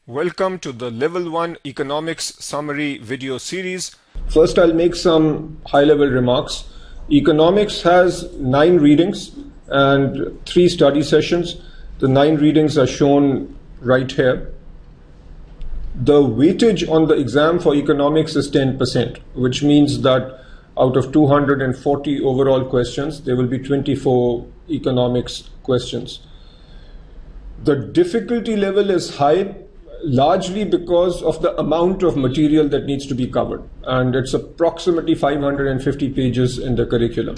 Welcome to the Level 1 Economics Summary video series. First, I'll make some high-level remarks. Economics has 9 readings and 3 study sessions. The 9 readings are shown right here. The weightage on the exam for economics is 10%, which means that out of 240 overall questions, there will be 24 economics questions. The difficulty level is high, largely because of the amount of material that needs to be covered, and it's approximately 550 pages in the curriculum.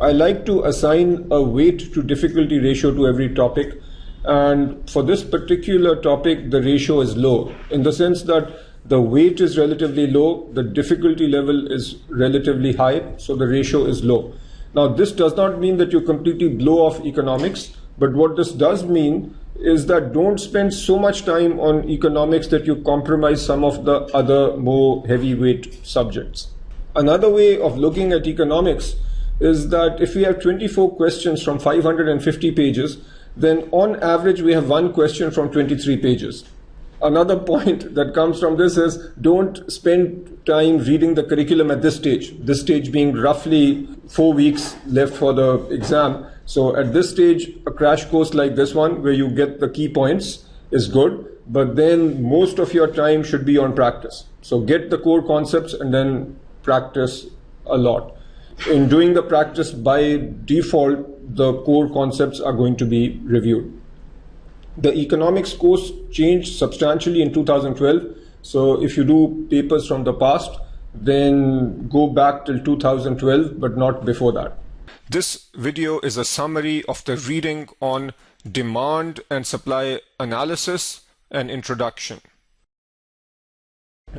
I like to assign a weight to difficulty ratio to every topic, and for this particular topic the ratio is low, in the sense that the weight is relatively low, the difficulty level is relatively high, so the ratio is low. Now this does not mean that you completely blow off economics, but what this does mean is that don't spend so much time on economics that you compromise some of the other more heavyweight subjects. Another way of looking at economics is that if we have 24 questions from 550 pages, then on average we have one question from 23 pages. Another point that comes from this is don't spend time reading the curriculum at this stage being roughly 4 weeks left for the exam. So at this stage, a crash course like this one, where you get the key points, is good, but then most of your time should be on practice. So get the core concepts and then practice a lot. In doing the practice, by default, the core concepts are going to be reviewed. The economics course changed substantially in 2012. So if you do papers from the past, then go back till 2012, but not before that. This video is a summary of the reading on demand and supply analysis and introduction.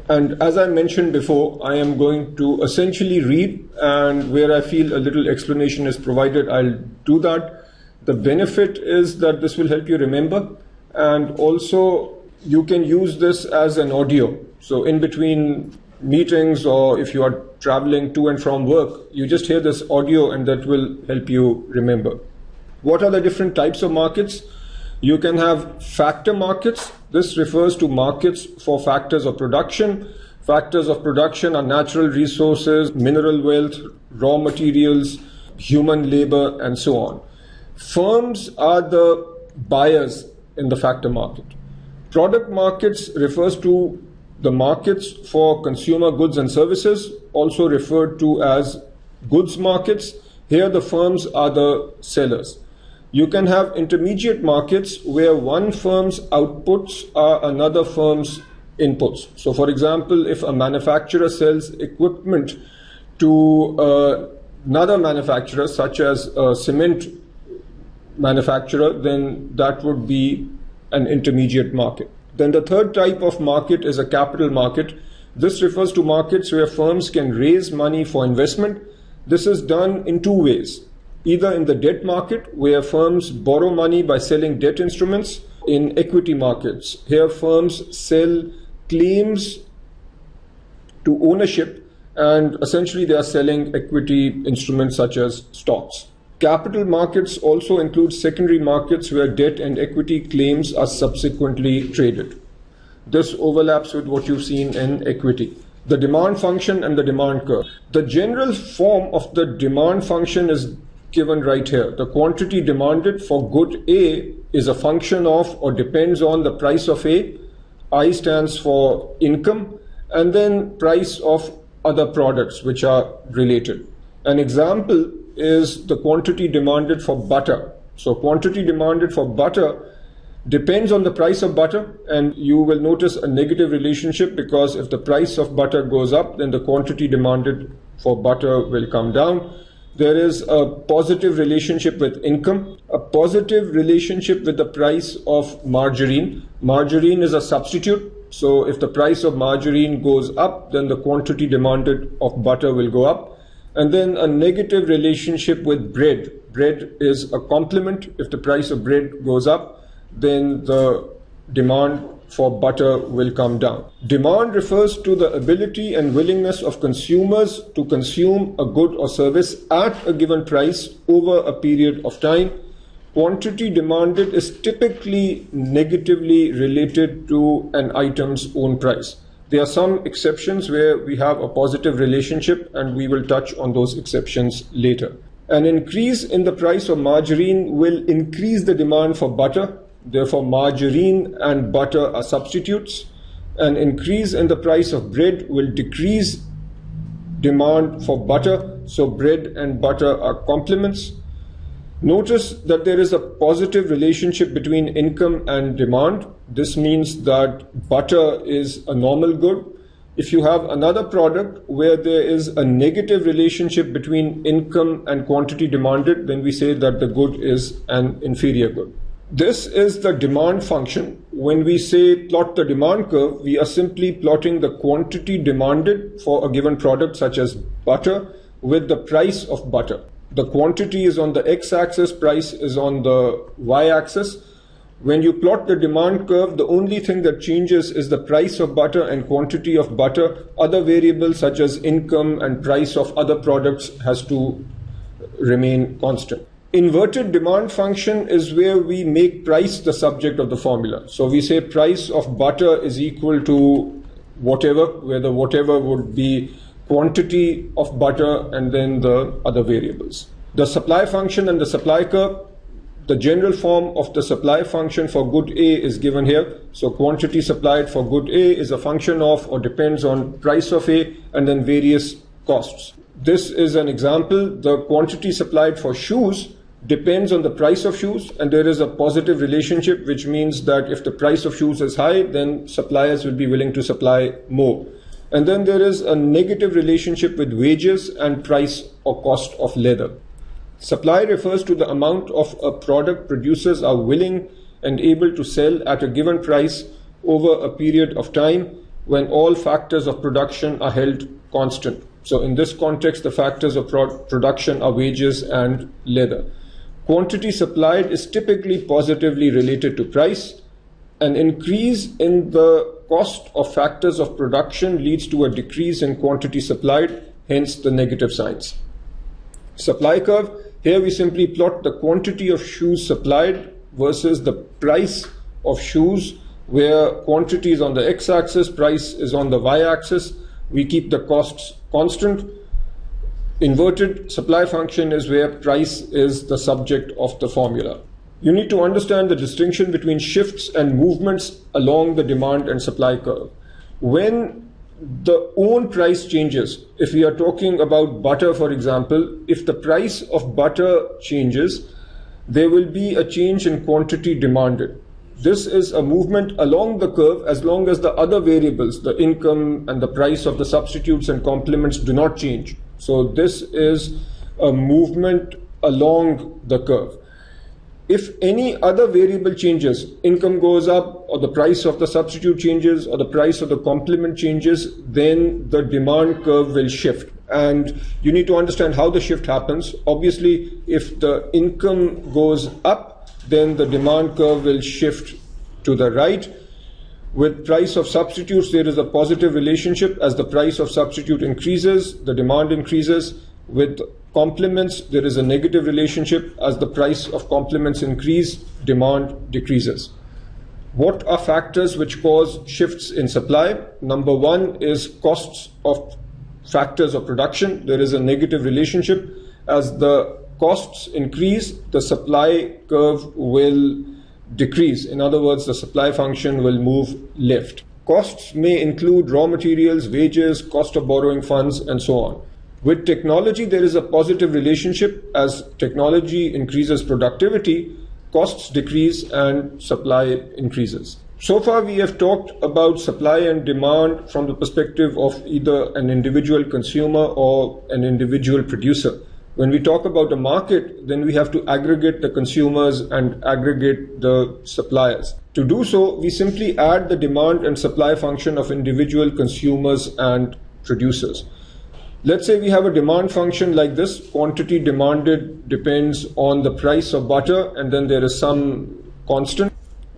And as I mentioned before, I am going to essentially read, and where I feel a little explanation is provided, I'll do that. The benefit is that this will help you remember, and also you can use this as an audio. So in between meetings, or if you are traveling to and from work, you just hear this audio and that will help you remember. What are the different types of markets? You can have factor markets. This refers to markets for factors of production. Factors of production are natural resources, mineral wealth, raw materials, human labor, and so on. Firms are the buyers in the factor market. Product markets refers to the markets for consumer goods and services, also referred to as goods markets. Here the firms are the sellers. You can have intermediate markets where one firm's outputs are another firm's inputs. So for example, if a manufacturer sells equipment to another manufacturer, such as a cement manufacturer, then that would be an intermediate market. Then the third type of market is a capital market. This refers to markets where firms can raise money for investment. This is done in 2 ways. Either in the debt market, where firms borrow money by selling debt instruments. In equity markets, here firms sell claims to ownership, and essentially they are selling equity instruments such as stocks. Capital markets also include secondary markets where debt and equity claims are subsequently traded. This overlaps with what you've seen in equity. The demand function and the demand curve. The general form of the demand function is given right here. The quantity demanded for good A is a function of or depends on the price of A. I stands for income, and then price of other products which are related. An example is the quantity demanded for butter. So quantity demanded for butter depends on the price of butter, and you will notice a negative relationship, because if the price of butter goes up, then the quantity demanded for butter will come down. There is a positive relationship with income, a positive relationship with the price of margarine. Margarine is a substitute, so if the price of margarine goes up, then the quantity demanded of butter will go up. And then a negative relationship with bread. Bread is a complement. If the price of bread goes up, then the demand for butter will come down. Demand refers to the ability and willingness of consumers to consume a good or service at a given price over a period of time. quantity demanded is typically negatively related to an item's own price. There are some exceptions where we have a positive relationship, and we will touch on those exceptions later. An increase in the price of margarine will increase the demand for butter. Therefore, margarine and butter are substitutes. An increase in the price of bread will decrease demand for butter. So bread and butter are complements. Notice that there is a positive relationship between income and demand. This means that butter is a normal good. If you have another product where there is a negative relationship between income and quantity demanded, then we say that the good is an inferior good. This is the demand function. When we say plot the demand curve, we are simply plotting the quantity demanded for a given product such as butter with the price of butter. The quantity is on the x-axis, price is on the y-axis. When you plot the demand curve, the only thing that changes is the price of butter and quantity of butter. Other variables such as income and price of other products has to remain constant. Inverted demand function is where we make price the subject of the formula. So we say price of butter is equal to whatever, where the whatever would be quantity of butter and then the other variables. The supply function and the supply curve, the general form of the supply function for good A is given here. So quantity supplied for good A is a function of or depends on price of A and then various costs. This is an example. The quantity supplied for shoes depends on the price of shoes, and there is a positive relationship, which means that if the price of shoes is high, then suppliers will be willing to supply more. And then there is a negative relationship with wages and price or cost of leather. Supply refers to the amount of a product producers are willing and able to sell at a given price over a period of time when all factors of production are held constant. So in this context, the factors of production are wages and leather. Quantity supplied is typically positively related to price. An increase in the cost of factors of production leads to a decrease in quantity supplied, hence the negative signs. Supply curve, here we simply plot the quantity of shoes supplied versus the price of shoes, where quantity is on the x-axis, price is on the y-axis. We keep the costs constant. Inverted supply function is where price is the subject of the formula. You need to understand the distinction between shifts and movements along the demand and supply curve. When the own price changes, if we are talking about butter, for example, if the price of butter changes, there will be a change in quantity demanded. This is a movement along the curve as long as the other variables, the income and the price of the substitutes and complements, do not change. So this is a movement along the curve. If any other variable changes, income goes up or the price of the substitute changes or the price of the complement changes, then the demand curve will shift. And you need to understand how the shift happens. Obviously, if the income goes up, then the demand curve will shift to the right. With price of substitutes, there is a positive relationship. As the price of substitute increases, the demand increases. With complements, there is a negative relationship. As the price of complements increase, demand decreases. What are factors which cause shifts in supply? Number one is costs of factors of production. There is a negative relationship. As the costs increase, the supply curve will decrease. In other words, the supply function will move left. Costs may include raw materials, wages, cost of borrowing funds, and so on. With technology, there is a positive relationship. As technology increases productivity, costs decrease and supply increases. So far, we have talked about supply and demand from the perspective of either an individual consumer or an individual producer. When we talk about a market, then we have to aggregate the consumers and aggregate the suppliers. To do so, we simply add the demand and supply function of individual consumers and producers. Let's say we have a demand function like this. Quantity demanded depends on the price of butter, and then there is some constant.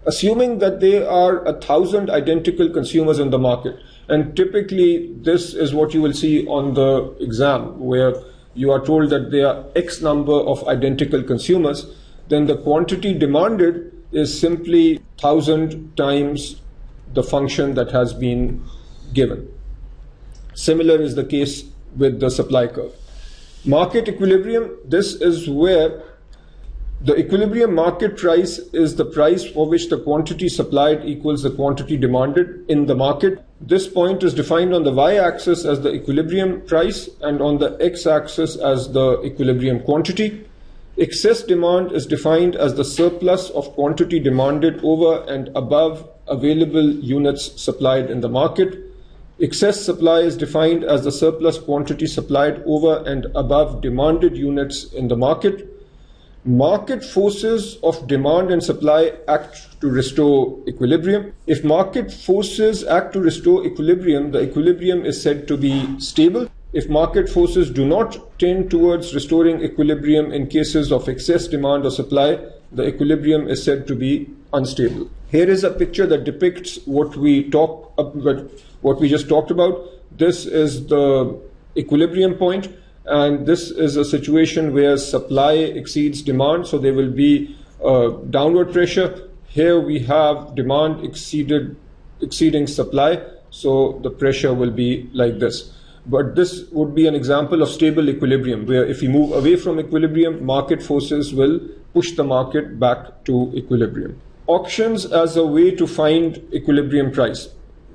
Assuming that there are 1,000 identical consumers in the market, and typically this is what you will see on the exam, where you are told that there are X number of identical consumers, then the quantity demanded is simply 1000 times the function that has been given. Similar is the case with the supply curve. Market equilibrium, this is where the equilibrium market price is the price for which the quantity supplied equals the quantity demanded in the market. This point is defined on the y-axis as the equilibrium price and on the x-axis as the equilibrium quantity. Excess demand is defined as the surplus of quantity demanded over and above available units supplied in the market. Excess supply is defined as the surplus quantity supplied over and above demanded units in the market. Market forces of demand and supply act to restore equilibrium. If market forces act to restore equilibrium, the equilibrium is said to be stable. If market forces do not tend towards restoring equilibrium in cases of excess demand or supply, the equilibrium is said to be unstable. Here is a picture that depicts what we just talked about. This is the equilibrium point, and this is a situation where supply exceeds demand, so there will be downward pressure. Here we have demand exceeding supply, so the pressure will be like this. But this would be an example of stable equilibrium, where if we move away from equilibrium, market forces will push the market back to equilibrium. Auctions as a way to find equilibrium price.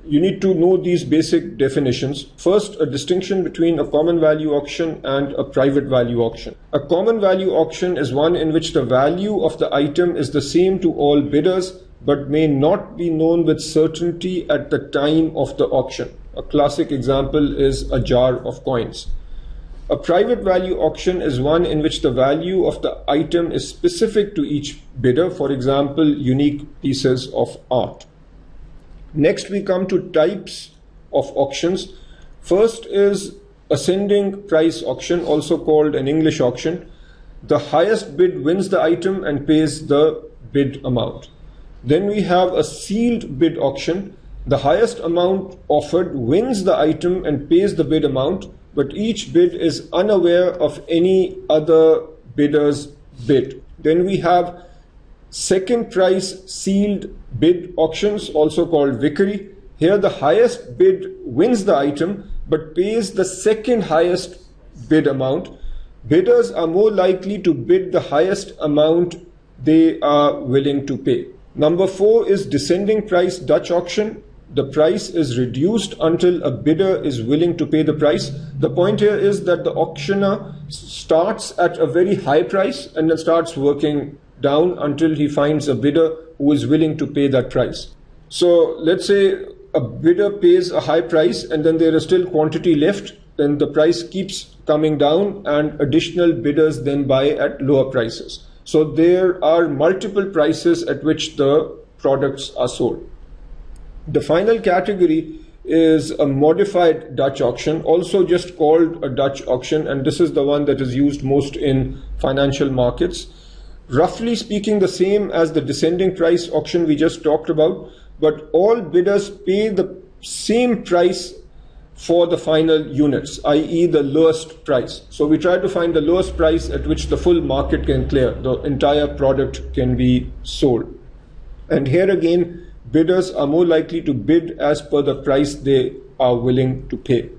You need to know these basic definitions. First, a distinction between a common value auction and a private value auction. A common value auction is one in which the value of the item is the same to all bidders, but may not be known with certainty at the time of the auction. A classic example is a jar of coins. A private value auction is one in which the value of the item is specific to each bidder, for example, unique pieces of art. Next, we come to types of auctions. First is ascending price auction, also called an English auction. The highest bid wins the item and pays the bid amount. Then we have a sealed bid auction. The highest amount offered wins the item and pays the bid amount, but each bid is unaware of any other bidder's bid. Then we have second price sealed bid auctions, also called vickery. Here the highest bid wins the item but pays the second highest bid amount. Bidders are more likely to bid the highest amount they are willing to pay. Number 4 is descending price Dutch auction. The price is reduced until a bidder is willing to pay the price. The point here is that the auctioneer starts at a very high price and then starts working down until he finds a bidder who is willing to pay that price. So let's say a bidder pays a high price and then there is still quantity left, then the price keeps coming down and additional bidders then buy at lower prices. So there are multiple prices at which the products are sold. The final category is a modified Dutch auction, also just called a Dutch auction, and this is the one that is used most in financial markets. Roughly speaking, the same as the descending price auction we just talked about, but all bidders pay the same price for the final units, i.e. the lowest price. So we try to find the lowest price at which the full market can clear, the entire product can be sold. And here again, bidders are more likely to bid as per the price they are willing to pay.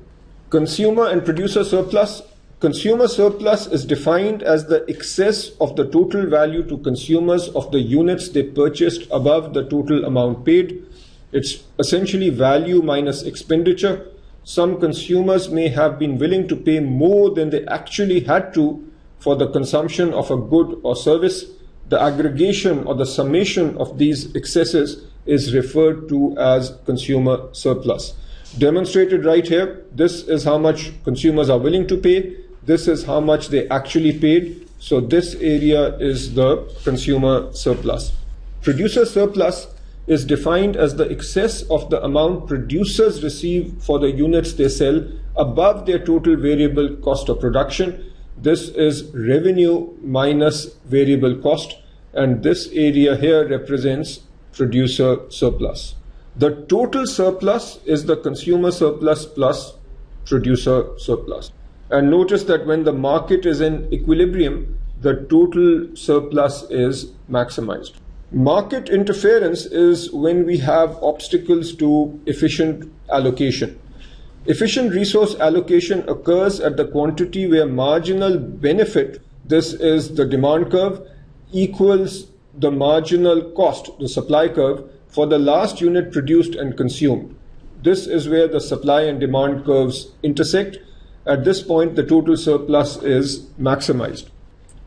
Consumer and producer surplus. Consumer surplus is defined as the excess of the total value to consumers of the units they purchased above the total amount paid. It's essentially value minus expenditure. Some consumers may have been willing to pay more than they actually had to for the consumption of a good or service. The aggregation or the summation of these excesses is referred to as consumer surplus. Demonstrated right here, this is how much consumers are willing to pay. This is how much they actually paid. So this area is the consumer surplus. Producer surplus is defined as the excess of the amount producers receive for the units they sell above their total variable cost of production. This is revenue minus variable cost, and this area here represents producer surplus. The total surplus is the consumer surplus plus producer surplus. And notice that when the market is in equilibrium, the total surplus is maximized. Market interference is when we have obstacles to efficient allocation. Efficient resource allocation occurs at the quantity where marginal benefit, this is the demand curve, equals the marginal cost, the supply curve, for the last unit produced and consumed. This is where the supply and demand curves intersect. At this point, the total surplus is maximized.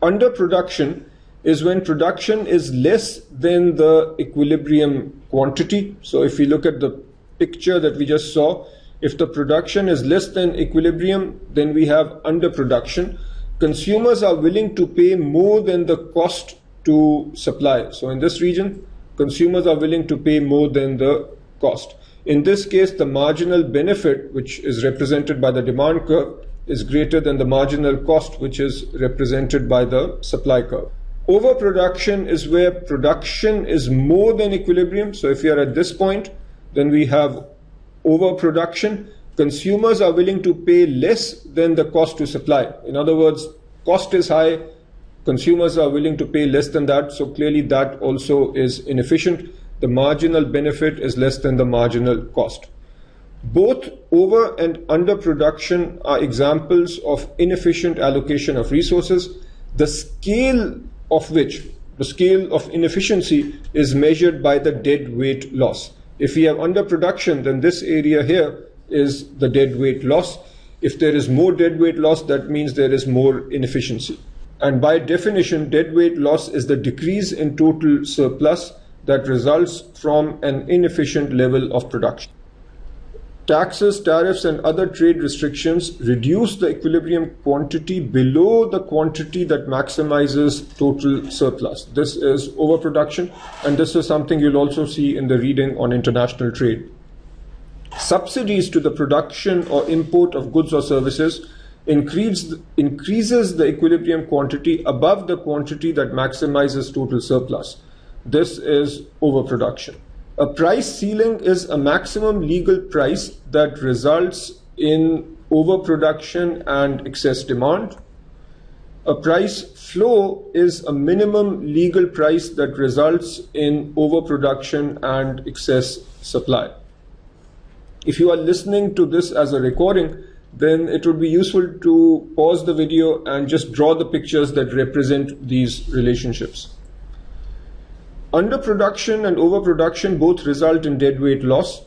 Underproduction is when production is less than the equilibrium quantity. So if we look at the picture that we just saw, if the production is less than equilibrium, then we have underproduction. Consumers are willing to pay more than the cost to supply. So in this region, consumers are willing to pay more than the cost. In this case, the marginal benefit, which is represented by the demand curve, is greater than the marginal cost, which is represented by the supply curve. Overproduction is where production is more than equilibrium. So if we are at this point, then we have overproduction. Consumers are willing to pay less than the cost to supply. In other words, cost is high, consumers are willing to pay less than that, so clearly that also is inefficient. The marginal benefit is less than the marginal cost. Both over and underproduction are examples of inefficient allocation of resources, the scale of which, the scale of inefficiency, is measured by the dead weight loss. If we have underproduction, then this area here is the dead weight loss. If there is more dead weight loss, that means there is more inefficiency. And by definition, dead weight loss is the decrease in total surplus that results from an inefficient level of production. Taxes, tariffs, and other trade restrictions reduce the equilibrium quantity below the quantity that maximizes total surplus. This is overproduction, and this is something you'll also see in the reading on international trade. Subsidies to the production or import of goods or services increases the equilibrium quantity above the quantity that maximizes total surplus. This is overproduction. A price ceiling is a maximum legal price that results in overproduction and excess demand. A price floor is a minimum legal price that results in overproduction and excess supply. If you are listening to this as a recording, then it would be useful to pause the video and just draw the pictures that represent these relationships. Underproduction and overproduction both result in deadweight loss.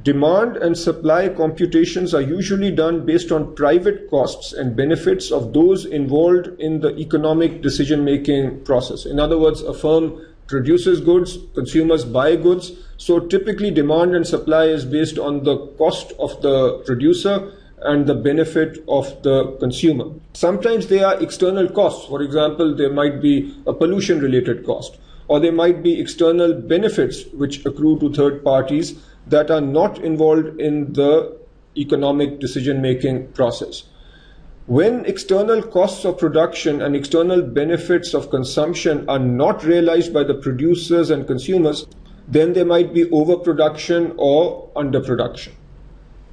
Demand and supply computations are usually done based on private costs and benefits of those involved in the economic decision-making process. In other words, a firm produces goods, consumers buy goods, so typically demand and supply is based on the cost of the producer and the benefit of the consumer. Sometimes they are external costs. For example, there might be a pollution-related cost, or there might be external benefits which accrue to third parties that are not involved in the economic decision-making process. When external costs of production and external benefits of consumption are not realized by the producers and consumers, then there might be overproduction or underproduction.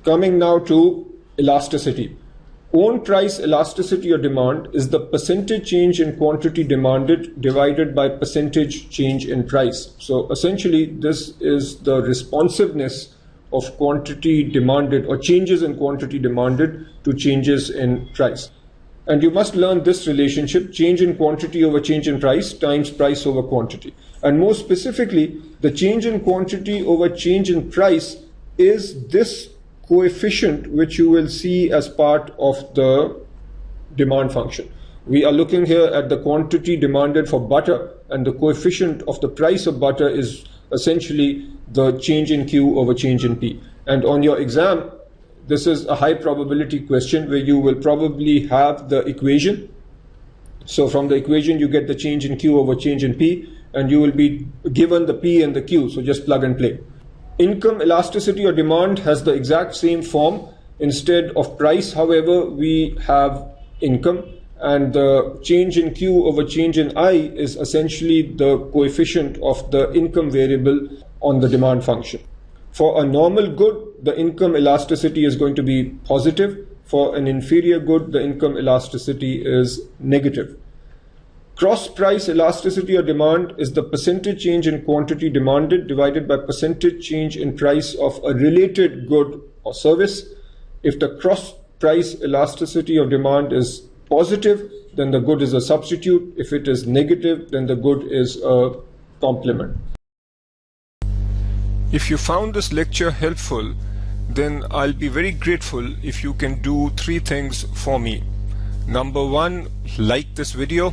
Coming now to elasticity. Own price elasticity or demand is the percentage change in quantity demanded divided by percentage change in price. So essentially, this is the responsiveness of quantity demanded or changes in quantity demanded to changes in price. And you must learn this relationship, change in quantity over change in price times price over quantity. And more specifically, the change in quantity over change in price is this coefficient which you will see as part of the demand function. We are looking here at the quantity demanded for butter, and the coefficient of the price of butter is essentially the change in Q over change in P. And on your exam, this is a high probability question where you will probably have the equation. So from the equation you get the change in Q over change in P, and you will be given the P and the Q, so just plug and play. Income elasticity or demand has the exact same form. Instead of price, however, we have income, and the change in Q over change in I is essentially the coefficient of the income variable on the demand function. For a normal good, the income elasticity is going to be positive. For an inferior good, the income elasticity is negative. Cross price elasticity or demand is the percentage change in quantity demanded divided by percentage change in price of a related good or service. If the cross price elasticity of demand is positive, then the good is a substitute. If it is negative, then the good is a complement. If you found this lecture helpful, then I'll be very grateful if you can do 3 things for me. Number 1, like this video.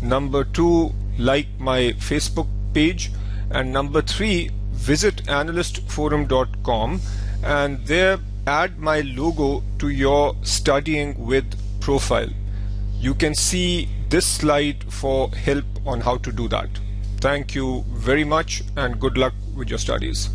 Number 2, like my Facebook page. And number 3, visit analystforum.com and there add my logo to your studying with profile. You can see this slide for help on how to do that. Thank you very much and good luck with your studies.